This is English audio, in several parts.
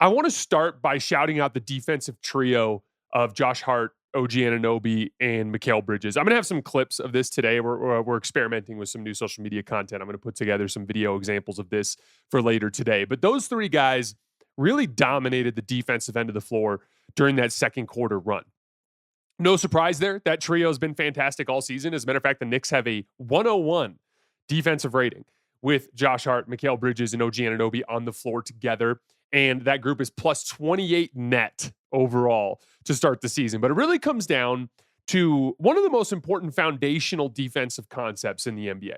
I want to start by shouting out the defensive trio of Josh Hart, OG Anunoby, and Mikal Bridges. I'm going to have some clips of this today. We're experimenting with some new social media content. I'm going to put together some video examples of this for later today. But those three guys really dominated the defensive end of the floor during that second quarter run. No surprise there. That trio has been fantastic all season. As a matter of fact, the Knicks have a 101 defensive rating with Josh Hart, Mikal Bridges, and OG Anunoby on the floor together. And that group is plus 28 net overall to start the season. But it really comes down to one of the most important foundational defensive concepts in the NBA,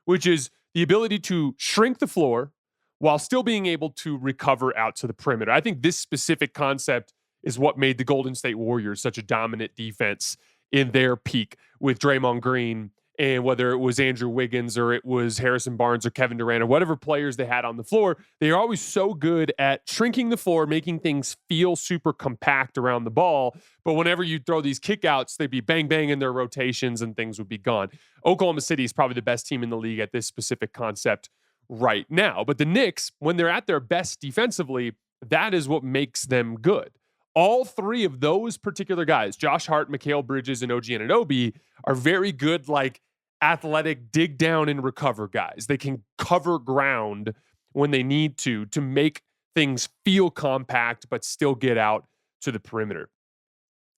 which is the ability to shrink the floor while still being able to recover out to the perimeter. I think this specific concept is what made the Golden State Warriors such a dominant defense in their peak with Draymond Green, and whether it was Andrew Wiggins or it was Harrison Barnes or Kevin Durant or whatever players they had on the floor. They are always so good at shrinking the floor, making things feel super compact around the ball. But whenever you throw these kickouts, they'd be bang, bang in their rotations and things would be gone. Oklahoma City is probably the best team in the league at this specific concept right now. But the Knicks, when they're at their best defensively, that is what makes them good. All three of those particular guys, Josh Hart, Mikal Bridges, and OG Anunoby, are very good, like athletic dig down and recover guys. They can cover ground when they need to make things feel compact, but still get out to the perimeter.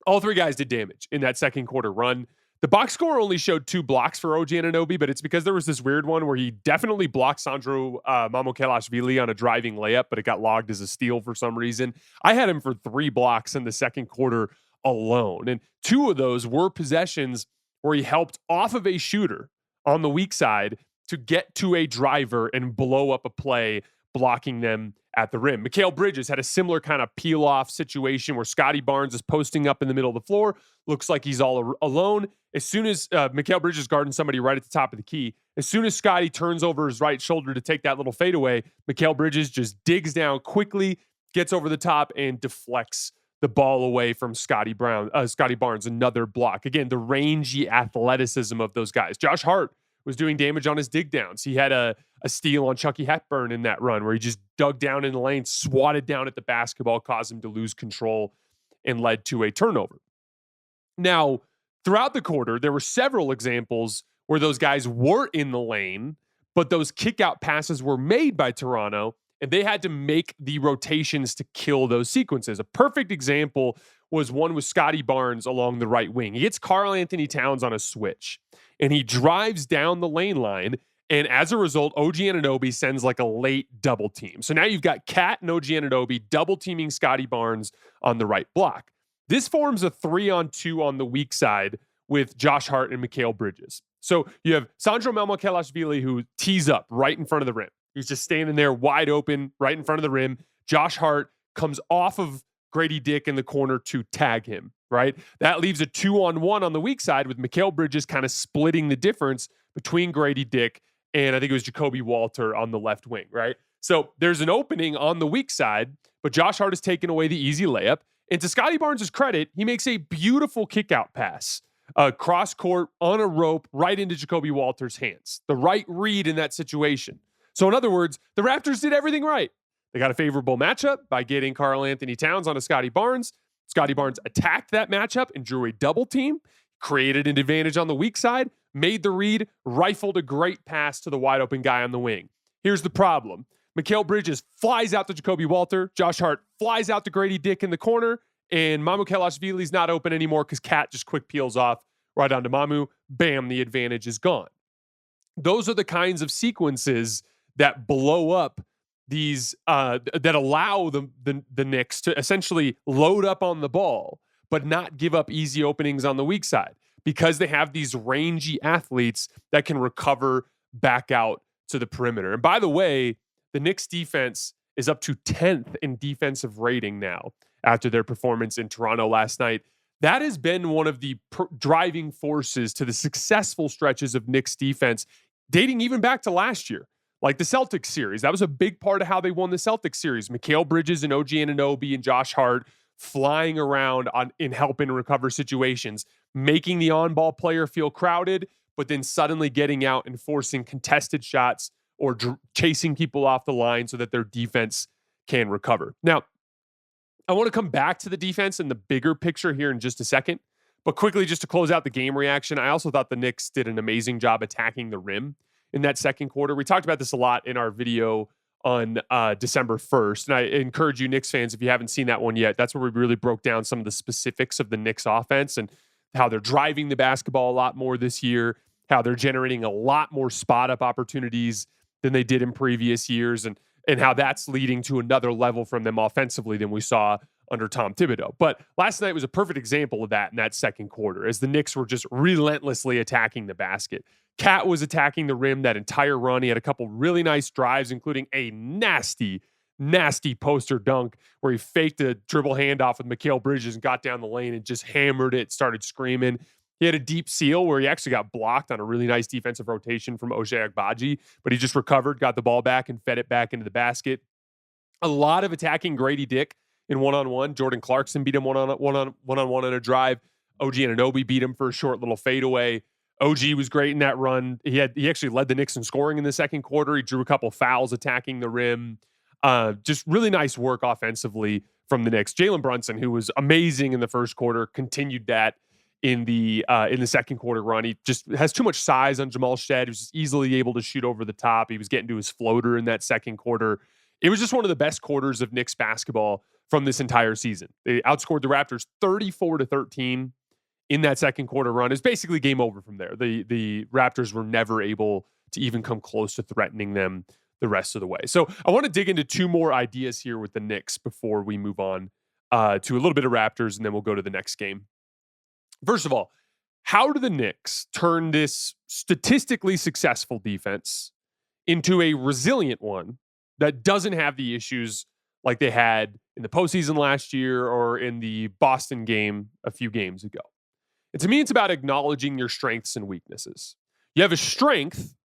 All three guys did damage in that second quarter run. The box score only showed 2 blocks for OG Anunoby, but it's because there was this weird one where he definitely blocked Sandro Mamukelashvili on a driving layup, but it got logged as a steal for some reason. I had him for 3 blocks in the second quarter alone, and 2 of those were possessions where he helped off of a shooter on the weak side to get to a driver and blow up a play, blocking them at the rim. Mikal Bridges had a similar kind of peel-off situation where Scotty Barnes is posting up in the middle of the floor. Looks like he's all alone. As soon as Mikal Bridges guarding somebody right at the top of the key, as soon as Scotty turns over his right shoulder to take that little fadeaway, Mikal Bridges just digs down quickly, gets over the top, and deflects the ball away from Scotty Barnes, another block. Again, the rangy athleticism of those guys. Josh Hart was doing damage on his dig downs. He had a steal on Chucky Hepburn in that run where he just dug down in the lane, swatted down at the basketball, caused him to lose control, and led to a turnover. Now, throughout the quarter, there were several examples where those guys were in the lane, but those kick-out passes were made by Toronto, and they had to make the rotations to kill those sequences. A perfect example was one with Scotty Barnes along the right wing. He gets Karl Anthony Towns on a switch, and he drives down the lane line, and as a result, OG Anunoby sends like a late double team. So now you've got Cat and OG Anunoby double teaming Scotty Barnes on the right block. This forms a 3-on-2 on the weak side with Josh Hart and Mikal Bridges. So you have Sandro Mamukelashvili who tees up right in front of the rim. He's just standing there wide open right in front of the rim. Josh Hart comes off of Grady Dick in the corner to tag him, right? That leaves a 2-on-1 on the weak side with Mikal Bridges kind of splitting the difference between Grady Dick and I think it was Jacoby Walter on the left wing, right? So there's an opening on the weak side, but Josh Hart has taken away the easy layup. And to Scotty Barnes' credit, he makes a beautiful kick-out pass, cross court on a rope right into Jacoby Walter's hands. The right read in that situation. So in other words, the Raptors did everything right. They got a favorable matchup by getting Karl Anthony Towns onto Scotty Barnes. Scotty Barnes attacked that matchup and drew a double team, created an advantage on the weak side, made the read, rifled a great pass to the wide open guy on the wing. Here's the problem. Mikal Bridges flies out to Jacoby Walter. Josh Hart flies out to Grady Dick in the corner, and Mamukelashvili's not open anymore because Cat just quick peels off right onto Mamu. Bam, the advantage is gone. Those are the kinds of sequences that blow up these, that allow the Knicks to essentially load up on the ball, but not give up easy openings on the weak side because they have these rangy athletes that can recover back out to the perimeter. And by the way, the Knicks defense is up to 10th in defensive rating now after their performance in Toronto last night. That has been one of the driving forces to the successful stretches of Knicks defense dating even back to last year. Like the Celtics series, that was a big part of how they won the Celtics series. Mikal Bridges and OG Anunoby and Josh Hart flying around in help and recover situations, making the on-ball player feel crowded, but then suddenly getting out and forcing contested shots or chasing people off the line so that their defense can recover. Now, I want to come back to the defense and the bigger picture here in just a second. But quickly, just to close out the game reaction, I also thought the Knicks did an amazing job attacking the rim in that second quarter. We talked about this a lot in our video on December 1st. And I encourage you, Knicks fans, if you haven't seen that one yet, that's where we really broke down some of the specifics of the Knicks offense and how they're driving the basketball a lot more this year, how they're generating a lot more spot-up opportunities than they did in previous years, and how that's leading to another level from them offensively than we saw under Tom Thibodeau. But last night was a perfect example of that in that second quarter, as the Knicks were just relentlessly attacking the basket. Cat was attacking the rim that entire run. He had a couple really nice drives, including a nasty poster dunk where he faked a dribble handoff with Mikal Bridges and got down the lane and just hammered it, started screaming. He had a deep seal where he actually got blocked on a really nice defensive rotation from OG Anunoby, but he just recovered, got the ball back, and fed it back into the basket. A lot of attacking Grady Dick in one-on-one. Jordan Clarkson beat him one-on-one in a drive. OG Anunoby beat him for a short little fadeaway. OG was great in that run. He actually led the Knicks in scoring in the second quarter. He drew a couple fouls attacking the rim. Just really nice work offensively from the Knicks. Jalen Brunson, who was amazing in the first quarter, continued that in the second quarter run. He just has too much size on Jamal Shead. He was just easily able to shoot over the top. He was getting to his floater in that second quarter. It was just one of the best quarters of Knicks basketball from this entire season. They outscored the Raptors 34-13 in that second quarter run. It's basically game over from there. The Raptors were never able to even come close to threatening them the rest of the way. So I want to dig into two more ideas here with the Knicks before we move on to a little bit of Raptors, and then we'll go to the next game. First of all, how do the Knicks turn this statistically successful defense into a resilient one that doesn't have the issues like they had in the postseason last year or in the Boston game a few games ago? And to me, it's about acknowledging your strengths and weaknesses. You have a strength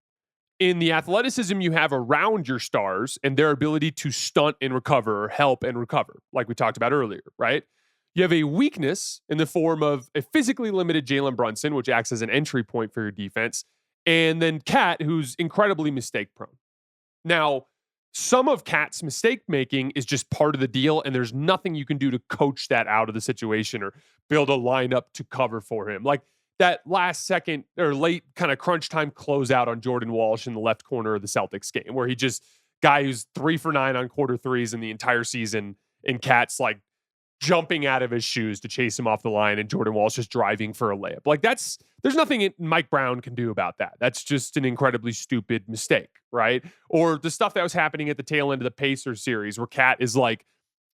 in the athleticism you have around your stars and their ability to stunt and recover or help and recover, like we talked about earlier, right? You have a weakness in the form of a physically limited Jalen Brunson, which acts as an entry point for your defense, and then Cat, who's incredibly mistake prone. Now, some of Cat's mistake making is just part of the deal, and there's nothing you can do to coach that out of the situation or build a lineup to cover for him. Like that last second or late kind of crunch time closeout on Jordan Walsh in the left corner of the Celtics game, where he just guy who's 3 for 9 on quarter threes in the entire season, and Cat's like jumping out of his shoes to chase him off the line, and Jordan Walsh just driving for a layup. Like there's nothing Mike Brown can do about that. That's just an incredibly stupid mistake, right? Or the stuff that was happening at the tail end of the Pacers series where Cat is like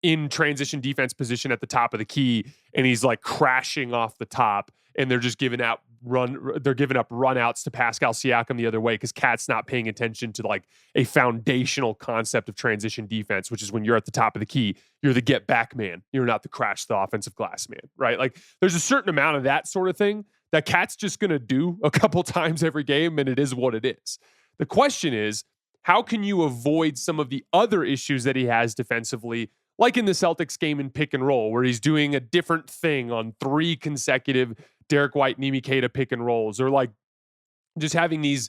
in transition defense position at the top of the key and he's like crashing off the top, and they're just giving up runouts to Pascal Siakam the other way because Cat's not paying attention to like a foundational concept of transition defense, which is when you're at the top of the key, you're the get back man. You're not the crash the offensive glass man, right? Like there's a certain amount of that sort of thing that Cat's just going to do a couple times every game, and it is what it is. The question is, how can you avoid some of the other issues that he has defensively, like in the Celtics game in pick and roll, where he's doing a different thing on 3 consecutive Derek White, Nimi Keita pick and rolls, or like just having these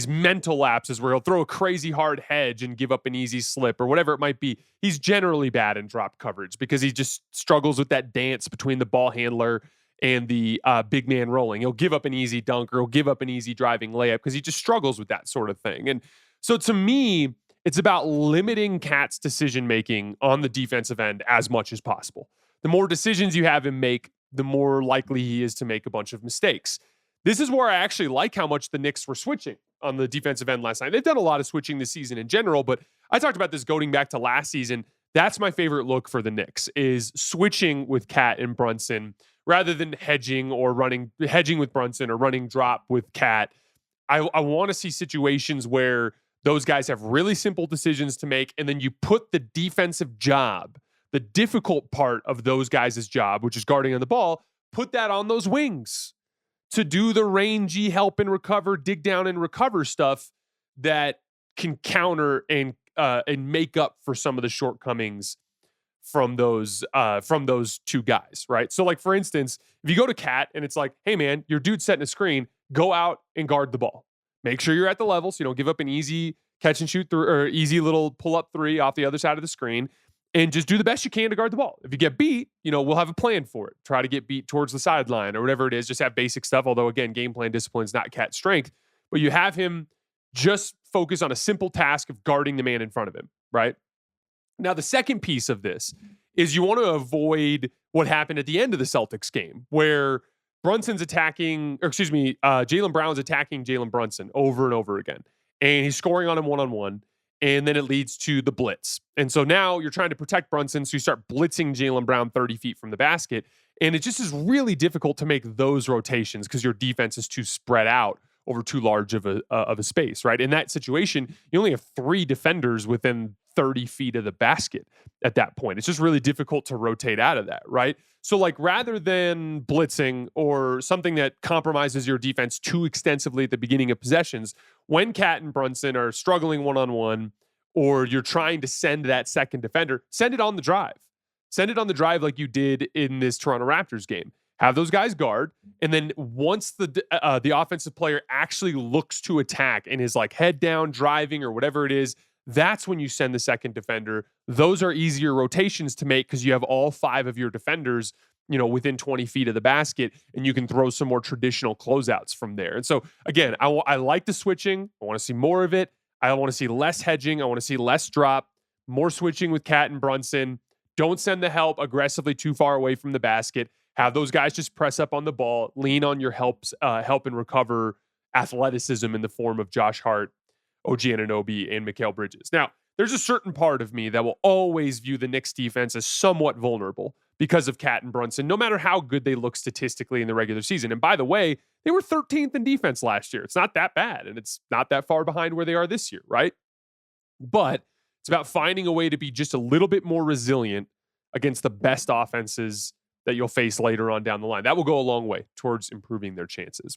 mental lapses where he'll throw a crazy hard hedge and give up an easy slip or whatever it might be. He's generally bad in drop coverage because he just struggles with that dance between the ball handler and the big man rolling. He'll give up an easy dunk or he'll give up an easy driving layup because he just struggles with that sort of thing. And so to me, it's about limiting Cat's decision-making on the defensive end as much as possible. The more decisions you have him make, the more likely he is to make a bunch of mistakes. This is where I actually like how much the Knicks were switching on the defensive end last night. They've done a lot of switching this season in general, but I talked about this going back to last season. That's my favorite look for the Knicks, is switching with Cat and Brunson rather than hedging with Brunson or running drop with Cat. I want to see situations where those guys have really simple decisions to make, and then you put the defensive job, the difficult part of those guys' job, which is guarding on the ball, put that on those wings to do the rangy help and recover, dig down and recover stuff that can counter and make up for some of the shortcomings from those two guys, right? So like, for instance, if you go to Cat and it's like, hey man, your dude's setting a screen, go out and guard the ball. Make sure you're at the level so you don't give up an easy catch and shoot or easy little pull up 3 off the other side of the screen. and just do the best you can to guard the ball. If you get beat, we'll have a plan for it. Try to get beat towards the sideline or whatever it is. Just have basic stuff. Although, again, game plan discipline is not Cat's strength. But you have him just focus on a simple task of guarding the man in front of him, right? Now, the second piece of this is you want to avoid what happened at the end of the Celtics game where Jaylen Brown's attacking Jalen Brunson over and over again. And he's scoring on him one-on-one. And then it leads to the blitz. And so now you're trying to protect Brunson, so you start blitzing Jaylen Brown 30 feet from the basket. And it just is really difficult to make those rotations because your defense is too spread out over too large of a space, right? In that situation, you only have 3 defenders within 30 feet of the basket at that point. It's just really difficult to rotate out of that, right? So rather than blitzing or something that compromises your defense too extensively at the beginning of possessions, when Cat and Brunson are struggling one-on-one or you're trying to send that second defender, send it on the drive. Send it on the drive like you did in this Toronto Raptors game. Have those guys guard, and then once the offensive player actually looks to attack and is head down driving or whatever it is, that's when you send the second defender. Those are easier rotations to make because you have all 5 of your defenders, within 20 feet of the basket, and you can throw some more traditional closeouts from there. And so, again, I like the switching. I want to see more of it. I want to see less hedging. I want to see less drop, more switching with Cat and Brunson. Don't send the help aggressively too far away from the basket. Have those guys just press up on the ball, lean on your help and recover athleticism in the form of Josh Hart, OG Anunoby, and Mikal Bridges. Now, there's a certain part of me that will always view the Knicks defense as somewhat vulnerable because of Cat and Brunson, no matter how good they look statistically in the regular season. And by the way, they were 13th in defense last year. It's not that bad, and it's not that far behind where they are this year, right? But it's about finding a way to be just a little bit more resilient against the best offenses that you'll face later on down the line. That will go a long way towards improving their chances.